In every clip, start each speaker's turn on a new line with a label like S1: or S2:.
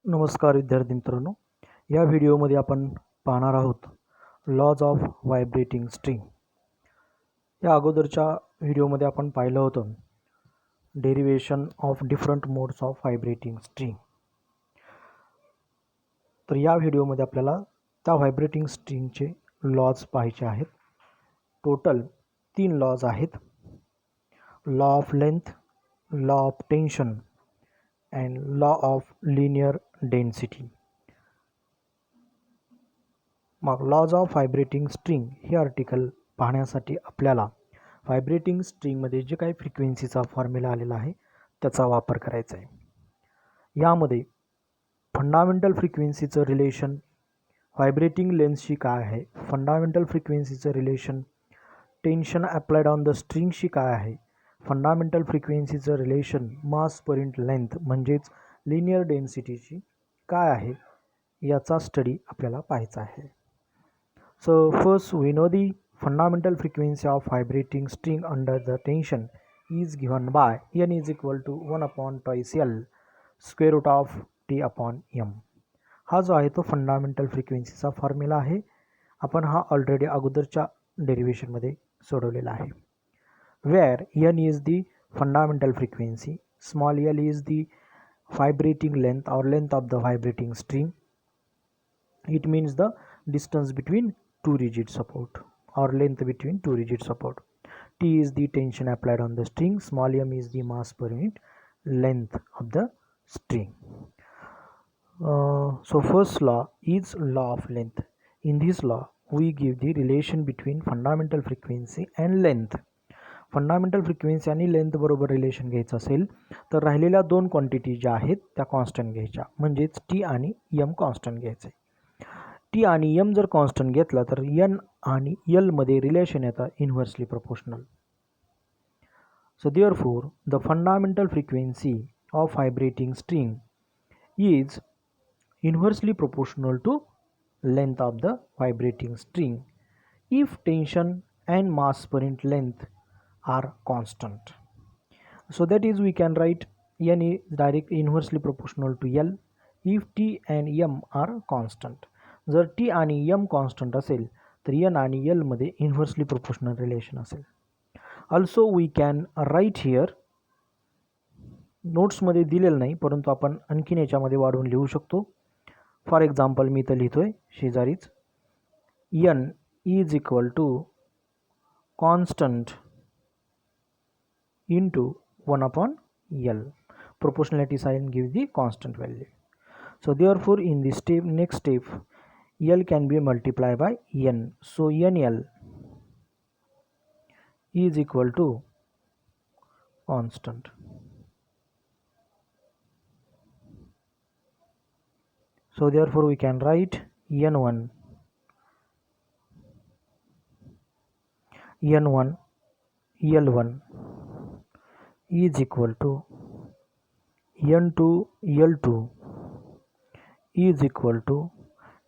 S1: नमस्कार विद्यार्थी मित्रांनो, या व्हिडिओमध्ये आपण पाहणार आहोत लॉज ऑफ व्हायब्रेटिंग स्ट्रिंग. या अगोदरच्या व्हिडिओमध्ये आपण पाहिलं होतं derivation of different modes of vibrating string. तर या व्हिडिओमध्ये आपल्याला त्या व्हायब्रेटिंग स्ट्रिंगचे लॉज पाहायचे आहेत. टोटल 3 लॉज आहेत: law of length, law of tension and law of linear density. मग लॉज ऑफ व्हायब्रेटिंग स्ट्रिंग हे आर्टिकल पाहण्यासाठी आपल्याला व्हायब्रेटिंग स्ट्रिंगमध्ये जे काही फ्रिक्वेन्सीचा फॉर्म्युला आलेला आहे त्याचा वापर करायचा आहे. यामध्ये फंडामेंटल फ्रिक्वेन्सीचं रिलेशन व्हायब्रेटिंग लेन्थशी काय आहे, फंडामेंटल फ्रिक्वेन्सीचं relation tension applied on the स्ट्रिंगशी काय आहे, फंडामेंटल फ्रिक्वेन्सीचं relation mass per unit length म्हणजेच लिनियर डेन्सिटीची काय आहे याचा स्टडी आपल्याला पाहायचा आहे. So first we know the fundamental frequency of vibrating string under the tension is given by n is equal to 1 upon twice L square root of T upon M. हा जो आहे तो फंडामेंटल फ्रिक्वेन्सीचा formula आहे. आपण हा already अगोदरच्या डेरिवेशनमध्ये सोडवलेला आहे. Where n is the fundamental frequency, small l is the vibrating length or length of the vibrating string. It means the distance between two rigid support or length between two rigid support. T is the tension applied on the string. Small m is the mass per unit length of the string. So first law is law of length. In this law we give the relation between fundamental frequency and length. Fundamental frequency आणि length बरोबर relation घ्यायचं असेल तर राहिलेल्या दोन quantity ज्या आहेत त्या कॉन्स्टंट घ्यायच्या, म्हणजेच टी आणि एम कॉन्स्टंट घ्यायचे. टी आणि एम जर कॉन्स्टंट घेतला तर एन आणि एलमध्ये रिलेशन येतं inversely proportional. So therefore the fundamental frequency of vibrating string is inversely proportional to length of the vibrating string if tension and mass per unit length are constant. So that is we can write n is directly inversely proportional to L if T and M are constant. जर T आणि M constant असेल तर N आणि L मध्ये inversely proportional relation असेल. Also we can write here, नोट्समध्ये दिलेलं नाही परंतु आपण आणखीन याच्यामध्ये वाढवून लिहू शकतो. फॉर एक्झाम्पल मी तर लिहितोय शेजारीच N is equal to constant into 1 upon L. Proportionality sign gives the constant value. So therefore in this step, next step, L can be multiplied by N. So NL is equal to constant. So therefore we can write N1 L1 is equal to N2 L2 is equal to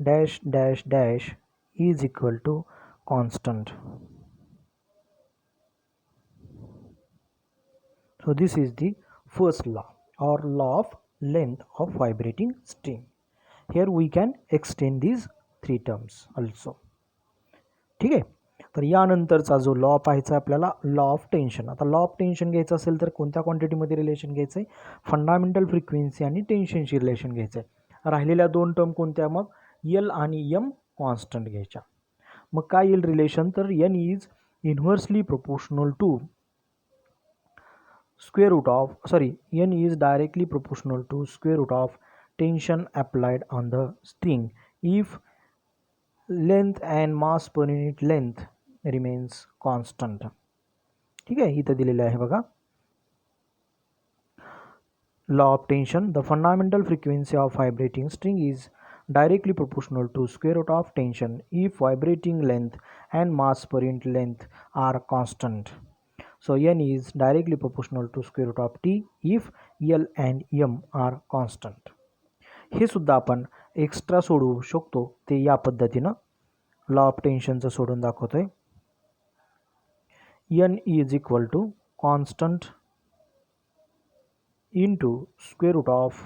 S1: dash dash dash is equal to constant. So this is the first law or law of length of vibrating string. Here we can extend these three terms also. ठीक आहे. तर यानंतरचा जो law पाहायचा आपल्याला law of tension. आता law of tension घ्यायचं असेल तर कोणत्या क्वांटिटीमध्ये रिलेशन घ्यायचं आहे, फंडामेंटल फ्रिक्वेन्सी आणि टेन्शनशी रिलेशन घ्यायचं आहे. राहिलेल्या दोन टर्म कोणत्या, मग एल आणि एम कॉन्स्टंट घ्यायच्या. मग काय येईल रिलेशन, तर N is inversely proportional to square root of N is directly proportional to square root of tension applied on the string if length and mass per unit length remains constant. ठीक आहे, इथं दिलेलं आहे बघा. Law of tension, the fundamental frequency of vibrating string is directly proportional to square root of tension if vibrating length and mass per unit length are constant. So N is directly proportional to square root of T if L and M are constant. हे सुद्धा आपण extra सोडवू शकतो, ते या पद्धतीनं law of टेन्शनचं सोडून दाखवतोय. n is equal to constant into square root of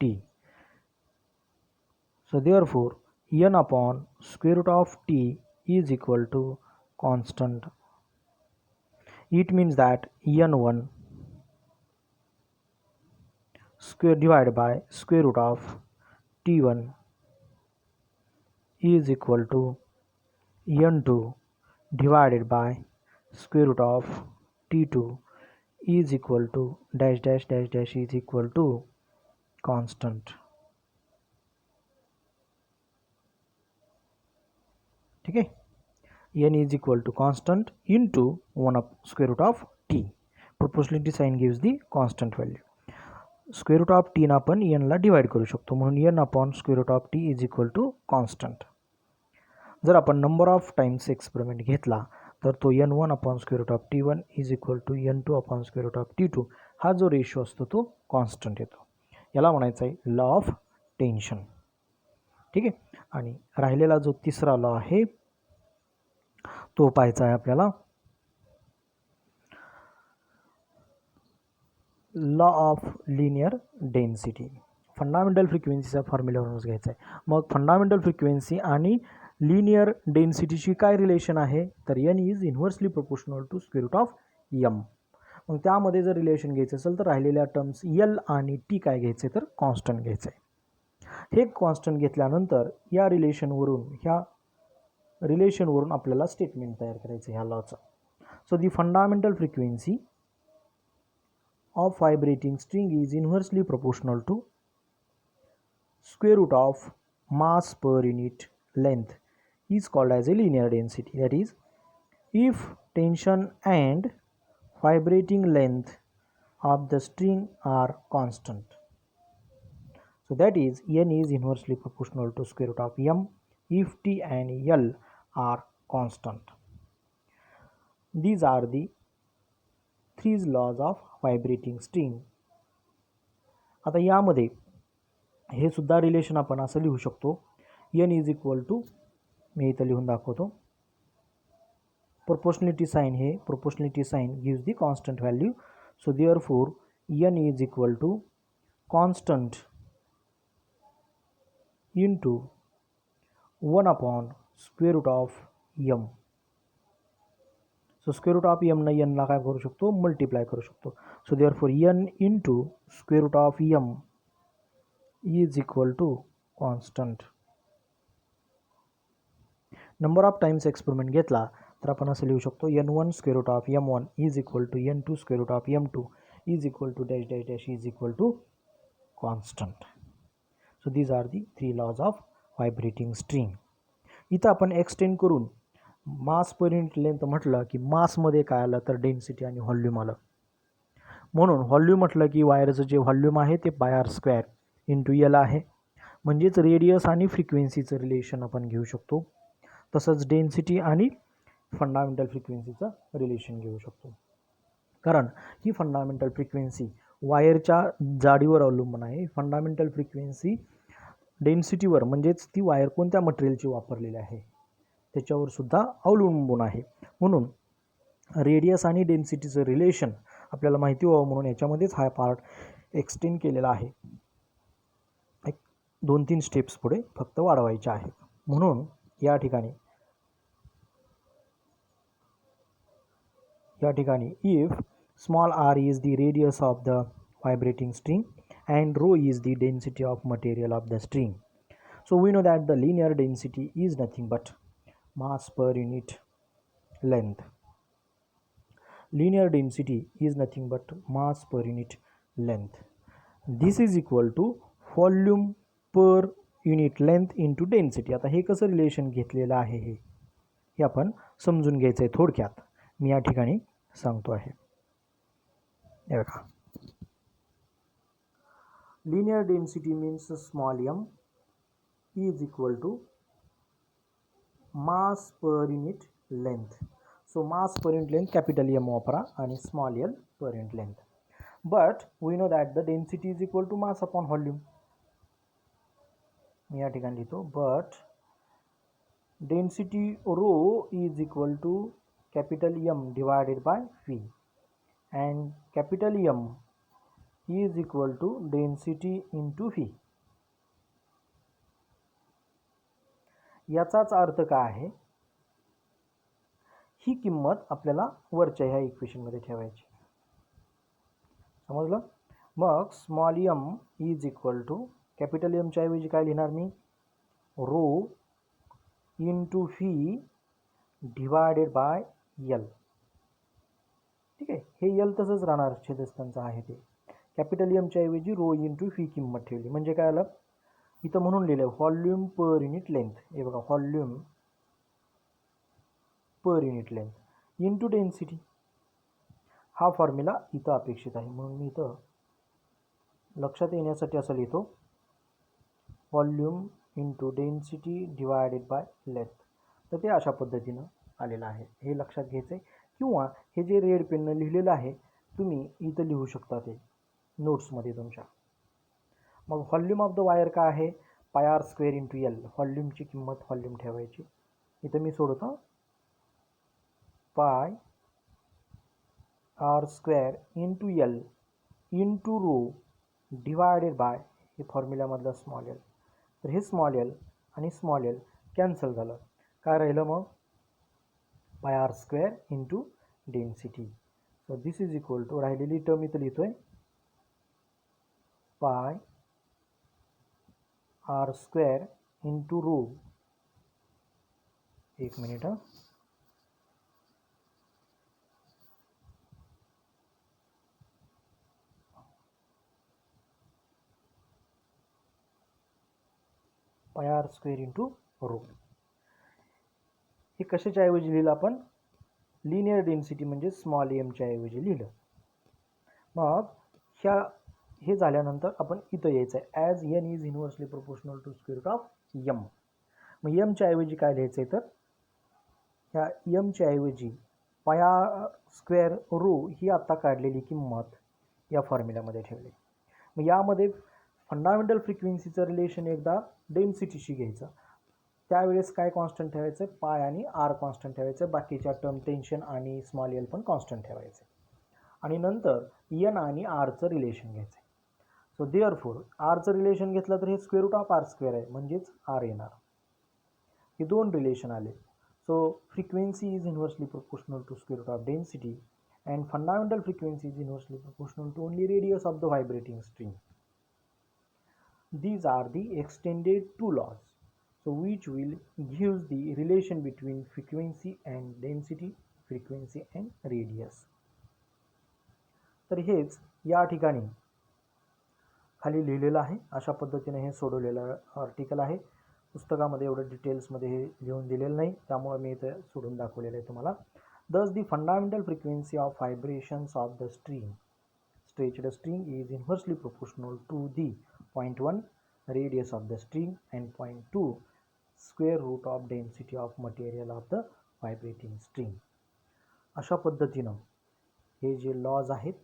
S1: t. So therefore n upon square root of t is equal to constant. It means that n1 square divided by square root of t1 is equal to n2 divided by square root of t2 is equal to dash dash dash dash is equal to constant. ठीक है, n is equal to constant into 1 of square root of t. Proportionality sign gives the constant value. Square root of टीन आपण एनला divide करू शकतो, म्हणून N upon square root of T is equal to constant. जर आपण number of times experiment घेतला तर तो n1 upon square root of t1 is equal to n2 upon square root of t2 हा जो रेशो असतो तो कॉन्स्टंट येतो. याला म्हणायचं आहे लॉ ऑफ टेन्शन. ठीक आहे, आणि राहिलेला जो तिसरा लॉ आहे तो पाहायचा आहे आपल्याला, law of linear density. Fundamental फ्रिक्वेन्सीचा फॉर्म्युल्यावरूनच घ्यायचा आहे. मग फंडामेंटल फ्रिक्वेन्सी आणि लिनियर डेन्सिटीची काय रिलेशन आहे, तर N is inversely proportional to square root of M. मग त्यामध्ये जर रिलेशन घ्यायचं असेल तर राहिलेल्या टर्म्स एल आणि टी काय घ्यायचे, तर कॉन्स्टंट घ्यायचं आहे. हे कॉन्स्टंट घेतल्यानंतर या रिलेशनवरून आपल्याला स्टेटमेंट तयार करायचं ह्या लॉचं. So the fundamental frequency of vibrating string is inversely proportional to square root of mass per unit length is called as a linear density. That is, if tension and vibrating length of the string are constant. So that is n is inversely proportional to square root of m if t and l are constant. These are the three laws of vibrating string. आता यामध्ये हे सुद्धा relation आपण असं लिहू शकतो, N is equal to, मी इथं लिहून दाखवतो, proportionality sign gives the constant value. So therefore N is equal to constant into 1 upon square root of M. So square root of M न एनला काय करू शकतो, मल्टिप्लाय करू शकतो. So therefore N into square root of M is equal to constant. Number of times experiment घेतला तर आपण असं लिहू शकतो n1 square root of m1 is equal to n2 square root of m2 is equal to dash dash dash is equal to constant. So these are the three laws of vibrating string. इथं आपण extend करून मास per unit length म्हटलं की मासमध्ये काय आलं तर density आणि volume आलं. म्हणून व्हॉल्यूम म्हटलं की वायरचं जे व्हॉल्यूम आहे ते पाय आर स्क्वेअर इंटू एल आहे. म्हणजेच रेडियस आणि फ्रिक्वेन्सीचं रिलेशन आपण घेऊ शकतो. तसंच डेन्सिटी आणि फंडामेंटल फ्रिक्वेन्सीचं रिलेशन घेऊ शकतो. कारण ही फंडामेंटल फ्रिक्वेन्सी वायरच्या जाडीवर अवलंबून आहे. फंडामेंटल फ्रिक्वेन्सी डेन्सिटीवर, म्हणजेच ती वायर कोणत्या मटेरियलची वापरलेली आहे त्याच्यावर सुद्धा अवलंबून आहे. म्हणून रेडियस आणि डेन्सिटीचं रिलेशन आपल्याला माहिती व्हावं म्हणून याच्यामध्येच हा पार्ट एक्सटेंड केलेला आहे. एक 2-3 स्टेप्स पुढे फक्त वाढवायच्या आहेत. म्हणून या ठिकाणी if small R is the radius of the vibrating string and rho is the density of material of the string. So we know that the linear density is nothing but mass per unit length. Linear density is nothing but mass per unit length. This is equal to volume per unit length into density. आता हे कसं relation घेतलेलं आहे हे आपण समजून घ्यायचं आहे. थोडक्यात मी या ठिकाणी सांगतो आहे. हे बघा, linear density means small m is equal to mass per unit length. So mass per unit length capital M वापरा आणि small l per unit length. But we know that the density is equal to mass upon volume. मी या ठिकाणी लिहितो, but density rho is equal to capital M divided by V, and capital M is equal to density into V. याचाच अर्थ काय आहे, ही किंमत आपल्याला वरच्या ह्या इक्वेशनमध्ये ठेवायची. समजलं? मग small M is equal to capital एमच्या ऐवजी काय लिहिणार मी, rho into phi divided by L. ठीक आहे, हे एल तसंच राहणार, छेदस्थानचं आहे ते. कॅपिटल एमच्या ऐवजी रो इंटू फी किंमत ठेवली म्हणजे काय आलं, इथं म्हणून लिहिलं व्हॉल्यूम पर युनिट लेंथ. हे बघा, व्हॉल्यूम पर युनिट लेंथ इंटू डेन्सिटी. हा फॉर्म्युला इथं अपेक्षित आहे, म्हणून मी इथं लक्षात येण्यासाठी असं लिहितो, volume into density divided by length. तर ते अशा पद्धतीनं आलेलं आहे, हे लक्षात घ्यायचं आहे. किंवा हे जे रेड पेननं लिहिलेलं आहे तुम्ही इथं लिहू शकता ते नोट्समध्ये तुमच्या. मग व्हॉल्यूम ऑफ द वायर काय आहे, pi r square into L. व्हॉल्यूमची किंमत व्हॉल्यूम ठेवायची. इथं मी सोडवतो, pi r square into L into rho divided by हे फॉर्म्युल्यामधलं स्मॉल एल. तर हे स्मॉल एल आणि स्मॉल एल कॅन्सल झालं. काय राहिलं मग, pi r square into density. So this is equal to, राहिलेली टर्म इथं लिहितोय, pi r square into rho, एक मिनिट हां, pi r square into row. हे कशाच्या ऐवजी लिहिलं आपण, लिनियर डेन्सिटी म्हणजे स्मॉल एमच्या ऐवजी लिहिलं. मग हे झाल्यानंतर आपण इथं यायचं आहे, as N is inversely proportional to square root of M. मग एमच्या ऐवजी काय लिहायचं आहे, तर ह्या एमच्या ऐवजी पाया स्क्वेअर रो ही आत्ता काढलेली किंमत या फॉर्म्युल्यामध्ये ठेवली. मग यामध्ये फंडामेंटल फ्रिक्वेन्सीचं रिलेशन एकदा डेन्सिटीशी घ्यायचं. त्यावेळेस काय कॉन्स्टंट ठेवायचं, पाय आणि आर कॉन्स्टंट ठेवायचं, बाकीच्या टर्म टेन्शन आणि स्मॉल एल पण कॉन्स्टंट ठेवायचं. आणि नंतर एन आणि आरचं रिलेशन घ्यायचं. सो देअरफॉर आरचं रिलेशन घेतलं तर हे square root of R square आहे, म्हणजेच आर येणार. हे दोन रिलेशन आले. So frequency is inversely proportional to square root of density and fundamental frequency is inversely proportional to only radius of the vibrating string. These are the extended two laws, so which will gives the relation between frequency and density, frequency and radius. तर हेच या ठिकाणी खाली लिहिलेलं आहे. अशा पद्धतीने हे सोडवलेलं आर्टिकल आहे. पुस्तकामध्ये एवढं डिटेल्समध्ये हे लिहून दिलेलं नाही, त्यामुळे मी इथे सोडून दाखवलेलं आहे तुम्हाला. Thus the fundamental frequency of vibrations of the stretched string is inversely proportional to the 0.1 radius of the string and 0.2 square root of density of material of the vibrating string. अशा पद्धतीनं हे जे लॉज आहेत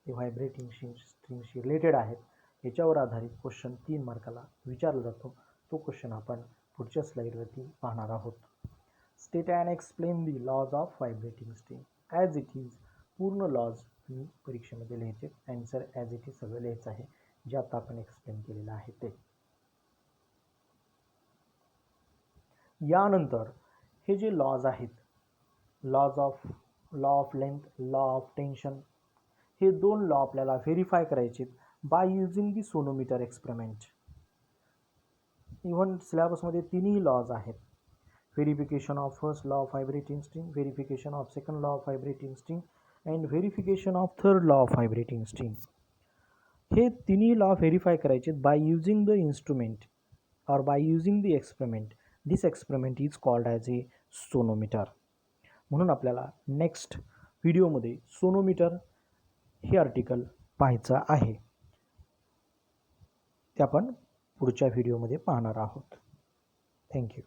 S1: ते vibrating स्ट्रिंगशी related आहेत. याच्यावर आधारित question 3 मार्काला विचारला जातो. तो क्वेश्चन आपण पुढच्या स्लाईडवरती पाहणार आहोत. State and explain the lodge of vibrating string as it is. पूर्ण लॉज तुम्ही परीक्षेमध्ये लिहायचे, ॲन्सर ॲज इट इज सगळं लिहायचं आहे, जे आता आपण एक्सप्लेन केलेलं आहे ते. यानंतर हे जे लॉज आहेत, law of length, law of tension, हे दोन लॉ आपल्याला व्हेरीफाय करायचे by using the sonometer experiment. Even सिलेबसमध्ये तिन्ही लॉज आहेत. Verification of first law of vibrating string, verification of second law of vibrating string and verification of third law of vibrating string. हे तिन्ही law verify करायचे by using the instrument और by using the experiment. This experiment is called as a sonometer. म्हणून आपल्याला next व्हिडिओमध्ये sonometer हे article पाहायचं आहे, ते आपण पुढच्या व्हिडिओमध्ये पाहणार आहोत. थँक्यू.